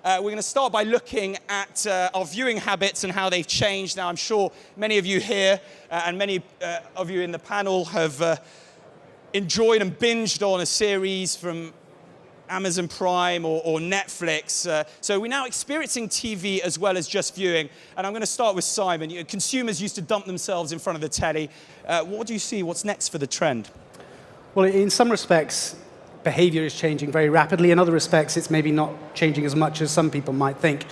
We're going to start by looking at our viewing habits and how they've changed. Now, I'm sure many of you here and many of you in the panel have enjoyed and binged on a series from Amazon Prime or Netflix. So we're now experiencing TV as well as just viewing. And I'm going to start with Simon. Consumers used to dump themselves in front of the telly. What do you see? What's next for the trend? Well, in some respects, behavior is changing very rapidly. In other respects, it's maybe not changing as much as some people might think.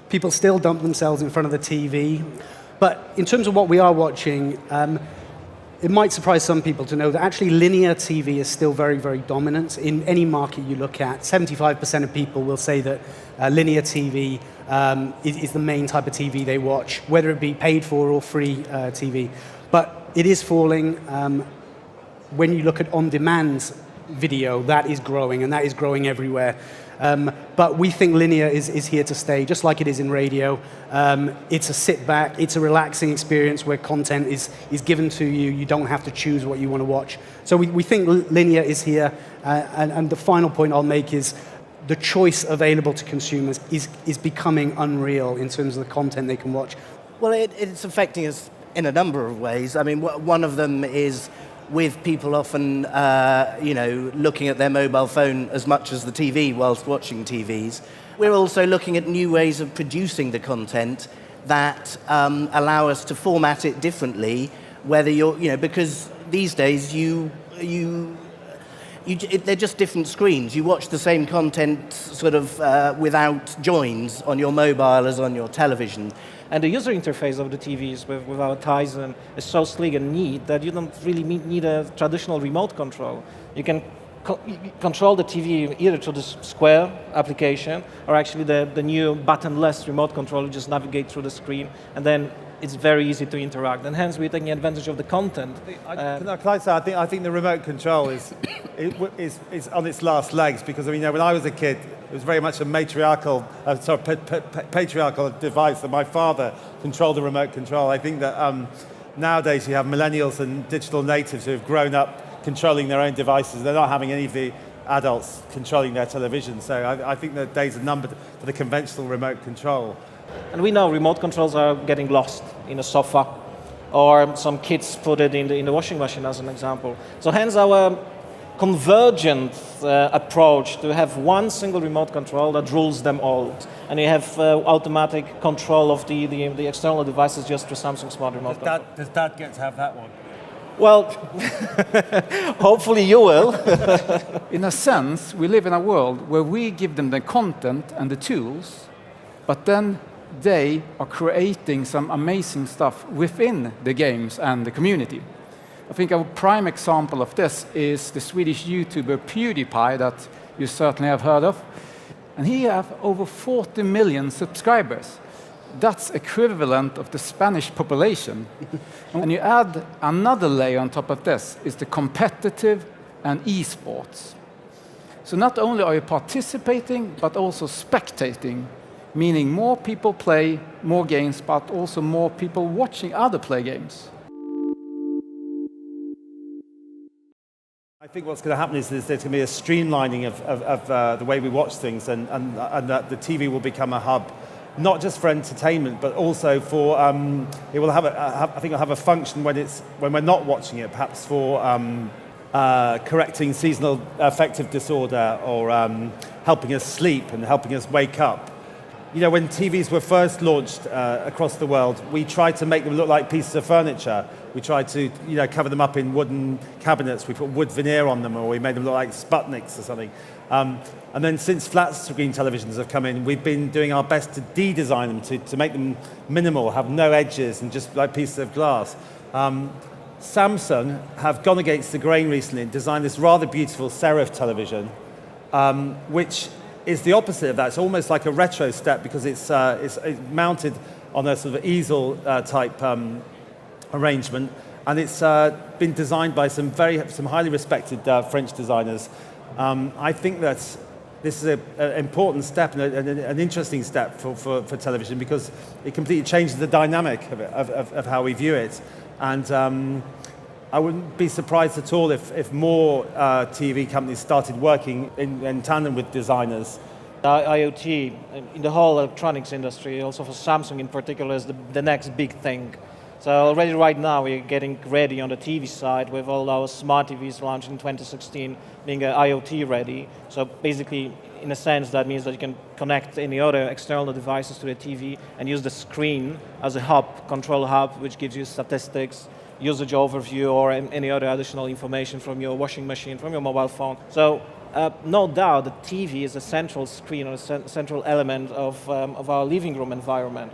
People still dump themselves in front of the TV. But in terms of what we are watching, it might surprise some people to know that actually linear TV is still very, very dominant. In any market you look at, 75% of people will say that linear TV is the main type of TV they watch, whether it be paid for or free TV. But it is falling. When you look at on-demand video, that is growing, and that is growing everywhere. But we think linear is here to stay, just like it is in radio. It's a sit-back, it's a relaxing experience where content is given to you. You don't have to choose what you want to watch. So we think linear is here. And the final point I'll make is the choice available to consumers is becoming unreal in terms of the content they can watch. Well, it's affecting us in a number of ways. I mean, one of them is with people often, looking at their mobile phone as much as the TV whilst watching TVs. We're also looking at new ways of producing the content that allow us to format it differently, whether because these days they're just different screens. You watch the same content sort of without joins on your mobile as on your television. And the user interface of the TVs with our Tizen is so sleek and neat that you don't really need a traditional remote control. You can control the TV either through the Square application or actually the new button-less remote control. You just navigate through the screen, and then it's very easy to interact. And hence, we're taking advantage of the content. Can I say, I think the remote control is on its last legs, because when I was a kid, it was very much a patriarchal device that my father controlled the remote control. I think that nowadays you have millennials and digital natives who have grown up controlling their own devices. They're not having any of the adults controlling their television. So I think the days are numbered for the conventional remote control. And we know remote controls are getting lost in a sofa, or some kids put it in the washing machine as an example. So hence our convergent approach to have one single remote control that rules them all. And you have automatic control of the external devices just through Samsung Smart Remote Control. Does Dad get to have that one? Well, hopefully you will. In a sense, we live in a world where we give them the content and the tools, but then they are creating some amazing stuff within the games and the community. I think a prime example of this is the Swedish YouTuber PewDiePie that you certainly have heard of. And he has over 40 million subscribers. That's equivalent of the Spanish population. And you add another layer on top of this, is the competitive and esports. So not only are you participating, but also spectating, meaning more people play more games, but also more people watching other play games. I think what's going to happen is there's going to be a streamlining of the way we watch things, and that the TV will become a hub, not just for entertainment, but also for it will have I think it'll have a function when we're not watching it, perhaps for correcting seasonal affective disorder, or helping us sleep and helping us wake up. When TVs were first launched across the world, we tried to make them look like pieces of furniture. We tried to, cover them up in wooden cabinets. We put wood veneer on them, or we made them look like Sputniks or something. And then since flat screen televisions have come in, we've been doing our best to de-design them, to make them minimal, have no edges, and just like pieces of glass. Samsung have gone against the grain recently and designed this rather beautiful serif television, which is the opposite of that. It's almost like a retro step, because it's mounted on a sort of easel type arrangement, and it's been designed by some highly respected French designers. I think that this is an important step and an interesting step for television, because it completely changes the dynamic of how we view it. And I wouldn't be surprised at all if more TV companies started working in tandem with designers IoT in the whole electronics industry, also for Samsung in particular, is the next big thing. So already right now we're getting ready on the TV side with all our smart TVs launched in 2016 being IoT ready. So basically, in a sense, that means that you can connect any other external devices to the TV and use the screen as a hub, control hub, which gives you statistics, usage overview, or any other additional information from your washing machine, from your mobile phone. So no doubt the TV is a central screen or a central element of our living room environment.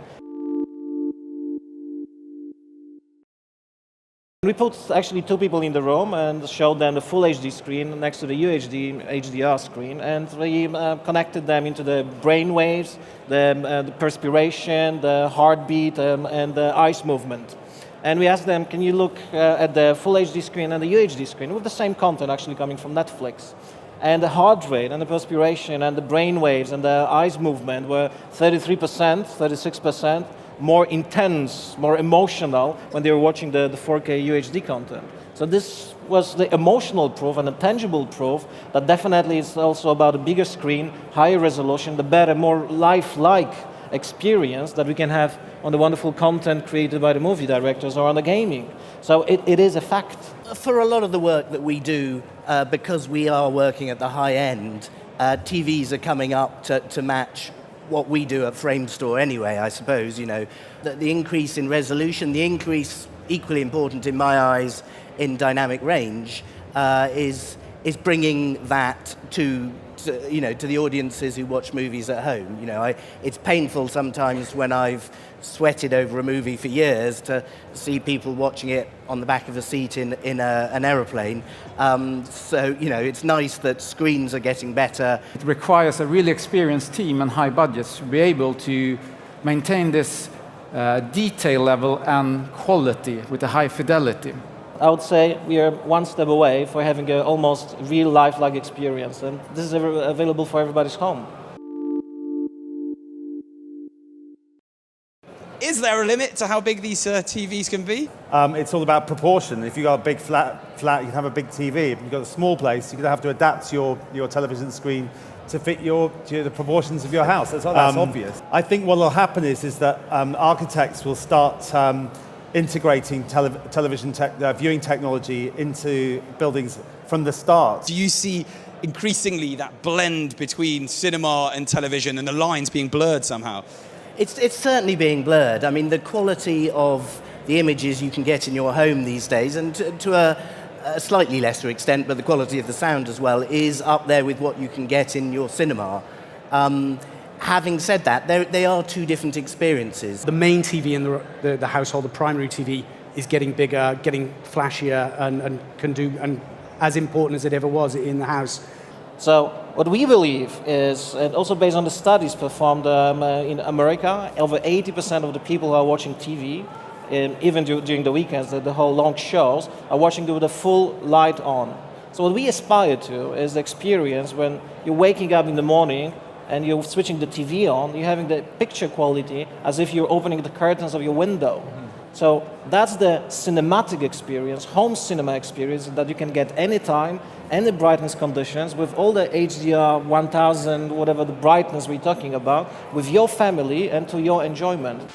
We put actually two people in the room and showed them the full HD screen next to the UHD HDR screen, and we connected them into the brain waves, the perspiration, the heartbeat, and the eyes movement. And we asked them, can you look at the full HD screen and the UHD screen with the same content actually coming from Netflix? And the heart rate and the perspiration and the brain waves and the eyes movement were 33%, 36%. More intense, more emotional when they were watching the 4K UHD content. So this was the emotional proof and the tangible proof that definitely is also about a bigger screen, higher resolution, the better, more lifelike experience that we can have on the wonderful content created by the movie directors or on the gaming. So it is a fact. For a lot of the work that we do, because we are working at the high end, TVs are coming up to match what we do at Framestore anyway, I suppose. You know, the increase in resolution, the increase, equally important in my eyes, in dynamic range, is bringing that to the audiences who watch movies at home. You know, it's painful sometimes when I've sweated over a movie for years to see people watching it on the back of a seat in an aeroplane. So, you know, it's nice that screens are getting better. It requires a really experienced team and high budgets to be able to maintain this detail level and quality with a high fidelity. I would say we are one step away for having an almost real life-like experience, and this is available for everybody's home. Is there a limit to how big these TVs can be? It's all about proportion. If you've got a big flat, you can have a big TV. If you've got a small place, you're going to have to adapt your television screen to fit to the proportions of your house. That's obvious. I think what will happen is that architects will start integrating television viewing technology into buildings from the start. Do you see increasingly that blend between cinema and television and the lines being blurred somehow? It's certainly being blurred. I mean, the quality of the images you can get in your home these days, and to a slightly lesser extent, but the quality of the sound as well, is up there with what you can get in your cinema. Having said that, they are two different experiences. The main TV in the household, the primary TV, is getting bigger, getting flashier, and can do and as important as it ever was in the house. So what we believe is, and also based on the studies performed in America, over 80% of the people who are watching TV, even during the weekends, the whole long shows, are watching with the full light on. So what we aspire to is the experience when you're waking up in the morning and you're switching the TV on, you're having the picture quality as if you're opening the curtains of your window. So that's the cinematic experience, home cinema experience that you can get anytime, any brightness conditions, with all the HDR 1000, whatever the brightness we're talking about, with your family and to your enjoyment.